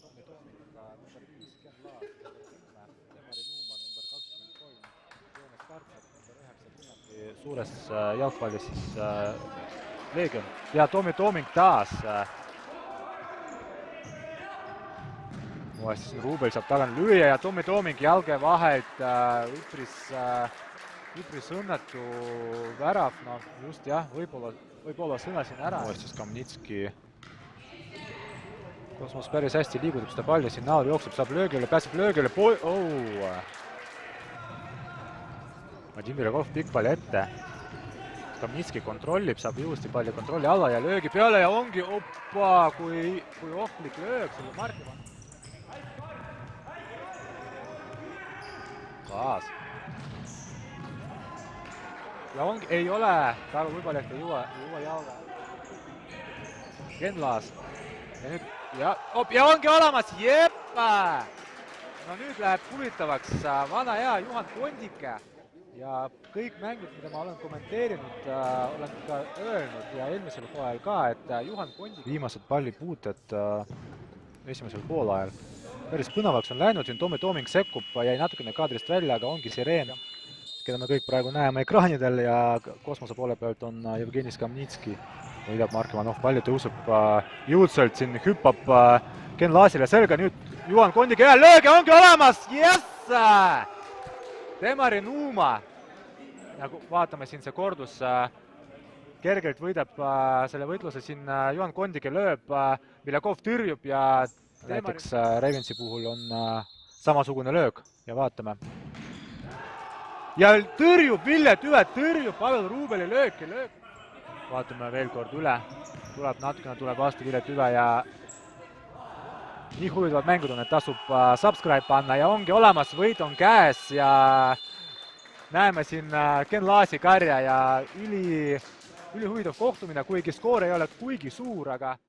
Tommi Tooming, number 5, Ken Laas, number 10, Temari Nuuma, number 23, Joonas Kartsep, number 9, Kunnati suures jalgpallis siis Leegion. Ja Tommi Tooming taas. Uuesti siin Ruubel saab tagane lüüa ja Tommi Tooming jalge vahelt üpris õnnetu värav, no just jah, võib-olla sõnasin ära. Uuesti Skamnitski. Kosmos päris hästi liigutab seda palli, siin näol jookseb, saab löögile, pääseb löögile, Vladimir Jagov pikk palli ette. Skamnitski kontrollib, saab juhusti palli kontrolli alla ja löögi peale ja ongi, kui ohtlik löög selle Marki. Kaas. Ja ongi, ei ole, Taago Võibaleht ei juua jalga. Ken Laas. Ja nüüd, ja ongi olemas, jeppa! No nüüd läheb huvitavaks vana hea Juhan Kondike. Ja kõik mängud, mida ma olen kommenteerinud, olen ka öelnud ja eelmisel hooajal ka, et Juhan Kondike viimased pallipuuted esimesel poolajal päris põnevaks on läinud, siin Tommi Tooming sekkub, jäi natukene kaadrist välja, aga ongi Sireen, keda me kõik praegu näeme ekraanidel ja kosmose poole pealt on Jevgeni Skamnitski. Võidab Mark Ivanov, palli tõusub jõudsalt, siin hüppab Ken Laasile selga, nüüd Juhan Kondike hea löög ja ongi olemas, jess! Temari Nuuma, nagu vaatame siin see kordus, kergelt võidab selle võitluse siin Juhan Kondike lööb, Viljakov tõrjub ja näiteks Ravensi puhul on samasugune löög ja vaatame. Ja tõrjub Vilje Tüve, tõrjub Pavel Ruubeli lööki. Vaatame veel kord üle, tuleb vastu Vilje Tüve ja nii huvitavad mängud on, et tasub subscribe panna ja ongi olemas, võit on käes ja näeme siin Ken Laasi karja ja üli huvitav kohtumine, kuigi skoor ei ole kuigi suur, aga